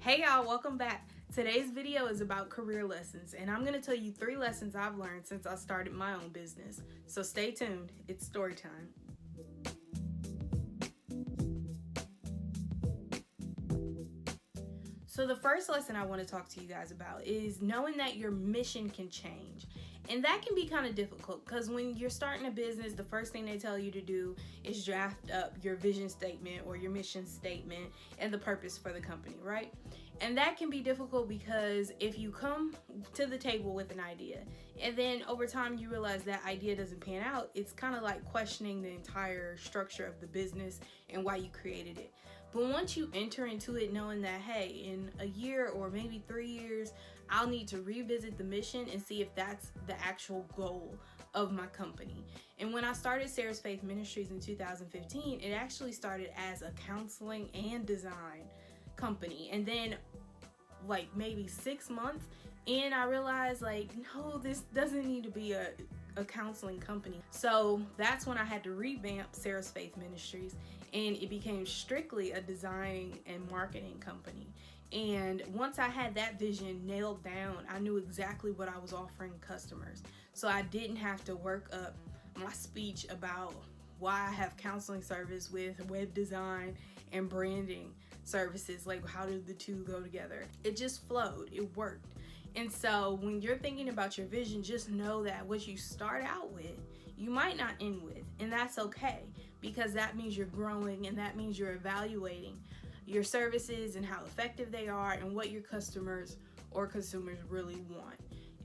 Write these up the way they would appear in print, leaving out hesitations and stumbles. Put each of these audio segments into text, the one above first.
Hey y'all, welcome back. Today's video is about career lessons, and I'm going to tell you 3 lessons I've learned since I started my own business. So stay tuned, it's story time. So the first lesson I want to talk to you guys about is knowing that your mission can change. And that can be kind of difficult because when you're starting a business, the first thing they tell you to do is draft up your vision statement or your mission statement and the purpose for the company, right? And that can be difficult because if you come to the table with an idea and then over time you realize that idea doesn't pan out, it's kind of like questioning the entire structure of the business and why you created it. But once you enter into it knowing that, hey, in a year or maybe 3 years, I'll need to revisit the mission and see if that's the actual goal of my company. And when I started Sarah's Faith Ministries in 2015, it actually started as a counseling and design company. And then like maybe 6 months in, I realized like, no, this doesn't need to be a counseling company. So that's when I had to revamp Sarah's Faith Ministries, and it became strictly a design and marketing company. And once I had that vision nailed down, I knew exactly what I was offering customers. So I didn't have to work up my speech about why I have counseling service with web design and branding services. Like, how do the two go together? It just flowed, it worked. And so when you're thinking about your vision, just know that what you start out with, you might not end with, and that's okay, because that means you're growing and that means you're evaluating your services and how effective they are and what your customers or consumers really want.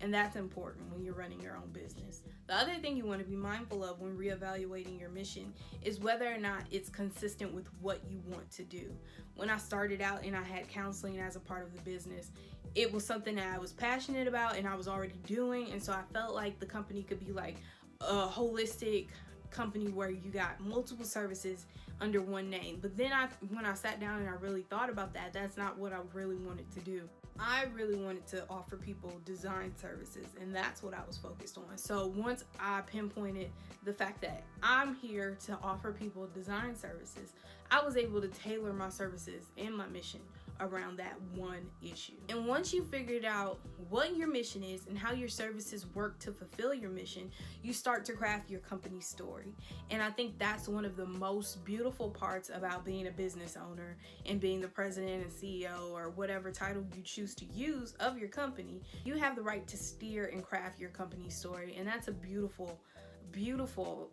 And that's important when you're running your own business. The other thing you want to be mindful of when reevaluating your mission is whether or not it's consistent with what you want to do. When I started out and I had counseling as a part of the business, it was something that I was passionate about and I was already doing. And so I felt like the company could be like a holistic company where you got multiple services under one name. But then when I sat down and I really thought about that, that's not what I really wanted to do. I really wanted to offer people design services, and that's what I was focused on. So once I pinpointed the fact that I'm here to offer people design services, I was able to tailor my services and my mission around that one issue. And once you figured out what your mission is and how your services work to fulfill your mission, you start to craft your company's story. And I think that's one of the most beautiful parts about being a business owner and being the president and CEO or whatever title you choose to use of your company. You have the right to steer and craft your company's story, and that's a beautiful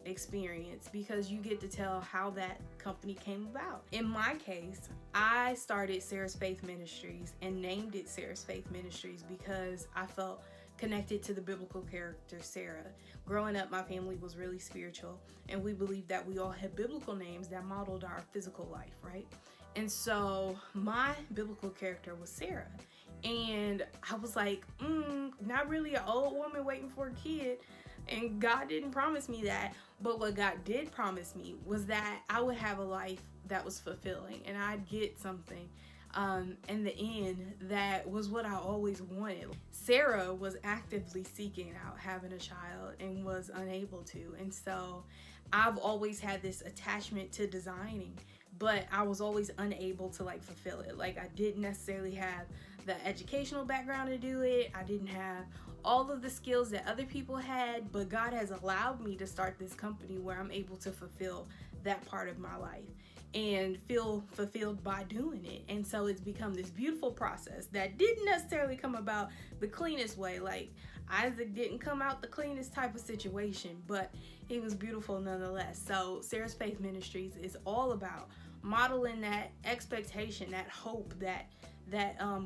experience because you get to tell how that company came about. In my case, I started Sarah's Faith Ministries and named it Sarah's Faith Ministries because I felt connected to the biblical character Sarah. Growing up, my family was really spiritual, and we believed that we all had biblical names that modeled our physical life, right? And so my biblical character was Sarah. And I was like, not really an old woman waiting for a kid. And God didn't promise me that. But what God did promise me was that I would have a life that was fulfilling and I'd get something in the end that was what I always wanted. Sarah was actively seeking out having a child and was unable to. And so I've always had this attachment to designing, but I was always unable to like fulfill it. Like, I didn't necessarily have the educational background to do it. I didn't have all of the skills that other people had, but God has allowed me to start this company where I'm able to fulfill that part of my life and feel fulfilled by doing it. And so it's become this beautiful process that didn't necessarily come about the cleanest way. Like, Isaac didn't come out the cleanest type of situation, but he was beautiful nonetheless. So Sarah's Faith Ministries is all about modeling that expectation, that hope, that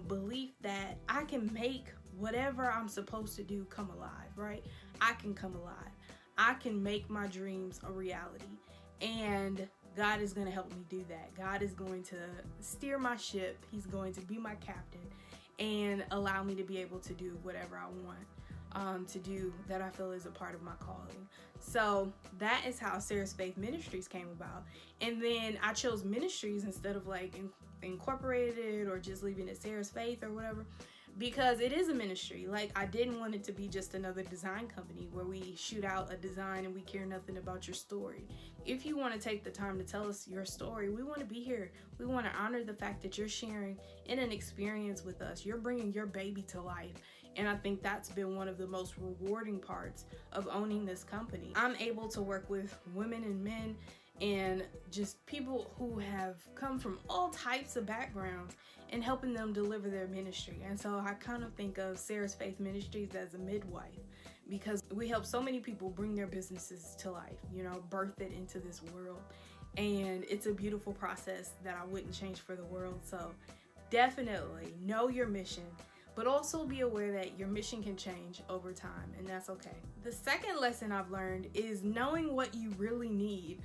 belief that I can make whatever I'm supposed to do come alive, right? I can come alive. I can make my dreams a reality. And God is going to help me do that. God is going to steer my ship. He's going to be my captain and allow me to be able to do whatever I want to do that I feel is a part of my calling. So that is how Sarah's Faith Ministries came about. And then I chose ministries instead of like incorporated or just leaving it Sarah's Faith or whatever, because it is a ministry. Like, I didn't want it to be just another design company where we shoot out a design and we care nothing about your story. If you want to take the time to tell us your story, we want to be here. We want to honor the fact that you're sharing in an experience with us. You're bringing your baby to life. And I think that's been one of the most rewarding parts of owning this company. I'm able to work with women and men and just people who have come from all types of backgrounds and helping them deliver their ministry. And so I kind of think of Sarah's Faith Ministries as a midwife, because we help so many people bring their businesses to life, birth it into this world. And it's a beautiful process that I wouldn't change for the world. So definitely know your mission, but also be aware that your mission can change over time, and that's okay. The second lesson I've learned is knowing what you really need.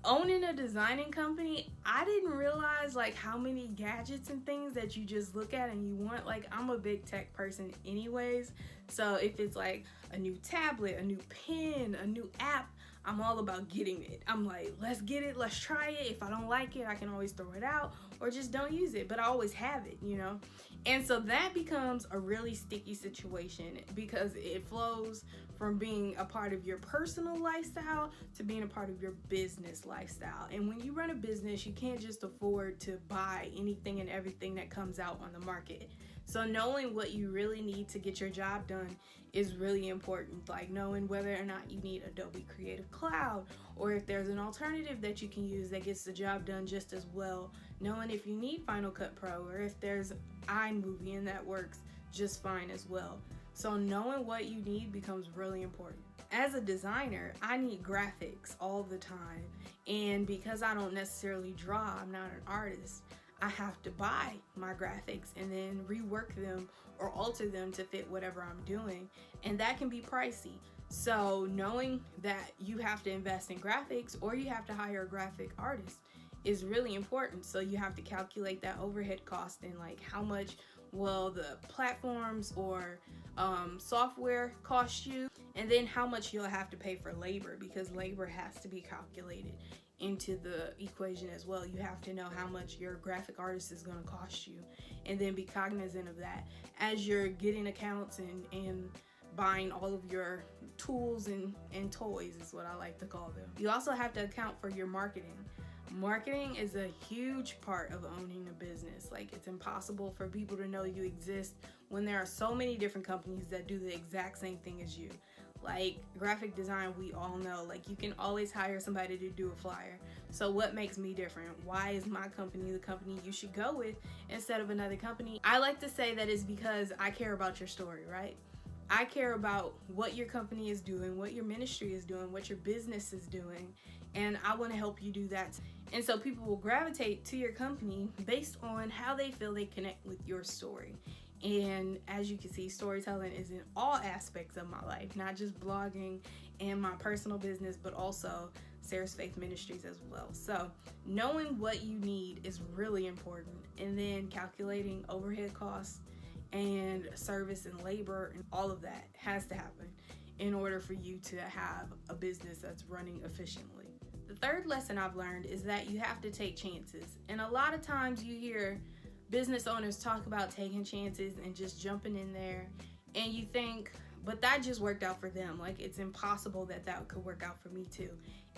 Owning a designing company, I didn't realize like how many gadgets and things that you just look at and you want. Like, I'm a big tech person anyways, so if it's like a new tablet, a new pen, a new app, I'm all about getting it. I'm like, let's get it, let's try it. If I don't like it, I can always throw it out or just don't use it, but I always have it, And so that becomes a really sticky situation, because it flows from being a part of your personal lifestyle to being a part of your business lifestyle. And when you run a business, you can't just afford to buy anything and everything that comes out on the market. So knowing what you really need to get your job done is really important. Like knowing whether or not you need Adobe Creative Cloud, or if there's an alternative that you can use that gets the job done just as well. Knowing if you need Final Cut Pro, or if there's iMovie and that works just fine as well. So knowing what you need becomes really important. As a designer, I need graphics all the time. And because I don't necessarily draw, I'm not an artist, I have to buy my graphics and then rework them or alter them to fit whatever I'm doing. And that can be pricey. So knowing that you have to invest in graphics or you have to hire a graphic artist is really important. So you have to calculate that overhead cost and like how much will the platforms or software cost you, and then how much you'll have to pay for labor, because labor has to be calculated into the equation as well. You have to know how much your graphic artist is going to cost you, and then be cognizant of that as you're getting accounts and buying all of your tools and toys is what I like to call them. You also have to account for your marketing. Marketing is a huge part of owning a business. Like, it's impossible for people to know you exist when there are so many different companies that do the exact same thing as you. Like graphic design, we all know, like you can always hire somebody to do a flyer. So what makes me different? Why is my company the company you should go with instead of another company? I like to say that it's because I care about your story, right? I care about what your company is doing, what your ministry is doing, what your business is doing, and I want to help you do that. And so people will gravitate to your company based on how they feel they connect with your story. And as you can see, storytelling is in all aspects of my life, not just blogging and my personal business, but also Sarah's Faith Ministries as well. So knowing what you need is really important, and then calculating overhead costs and service and labor and all of that has to happen in order for you to have a business that's running efficiently. The third lesson I've learned is that you have to take chances. And a lot of times you hear business owners talk about taking chances and just jumping in there, and you think, but that just worked out for them. Like, it's impossible that that could work out for me too.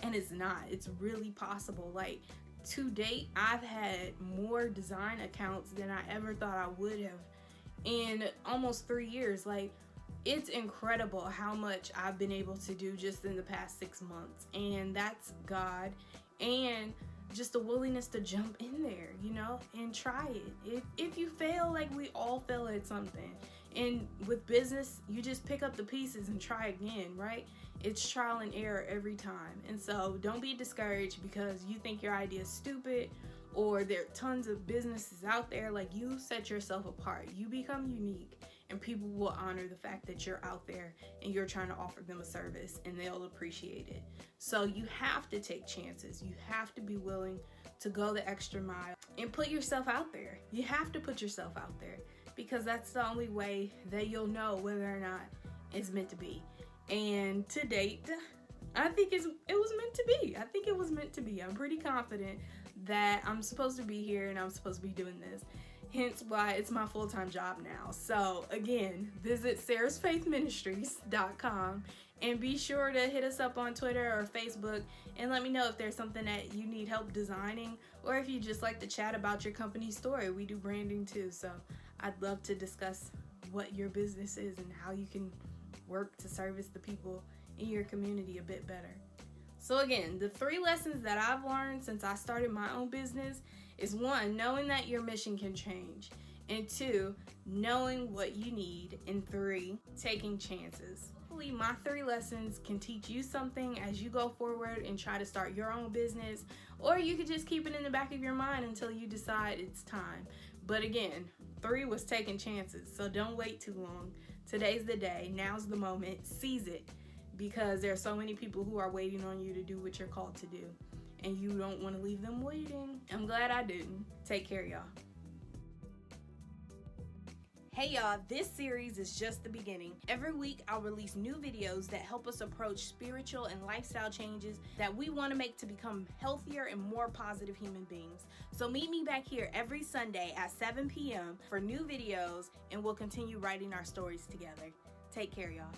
And it's not. It's really possible. Like, to date, I've had more design accounts than I ever thought I would have in almost 3 years. Like, it's incredible how much I've been able to do just in the past 6 months. And that's God, and just a willingness to jump in there, and try it. If you fail, like we all fail at something. And with business, you just pick up the pieces and try again, right? It's trial and error every time. And so don't be discouraged because you think your idea is stupid or there are tons of businesses out there. Like, you set yourself apart. You become unique, and people will honor the fact that you're out there and you're trying to offer them a service, and they'll appreciate it. So you have to take chances. You have to be willing to go the extra mile and put yourself out there. You have to put yourself out there, because that's the only way that you'll know whether or not it's meant to be. And to date, I think it was meant to be. I think it was meant to be. I'm pretty confident that I'm supposed to be here and I'm supposed to be doing this. hence why it's my full-time job now. So again, visit sarahsfaithministries.com and be sure to hit us up on Twitter or Facebook and let me know if there's something that you need help designing, or if you just like to chat about your company's story. We do branding too, so I'd love to discuss what your business is and how you can work to service the people in your community a bit better. So again, the 3 lessons that I've learned since I started my own business is 1, knowing that your mission can change, and 2, knowing what you need, and 3, taking chances. Hopefully my 3 lessons can teach you something as you go forward and try to start your own business, or you could just keep it in the back of your mind until you decide it's time. But again, 3 was taking chances, so don't wait too long. Today's the day, now's the moment, seize it, because there are so many people who are waiting on you to do what you're called to do, and you don't want to leave them waiting. I'm glad I didn't. Take care, y'all. Hey y'all, this series is just the beginning. Every week I'll release new videos that help us approach spiritual and lifestyle changes that we want to make to become healthier and more positive human beings. So meet me back here every Sunday at 7 p.m. for new videos, and we'll continue writing our stories together. Take care, y'all.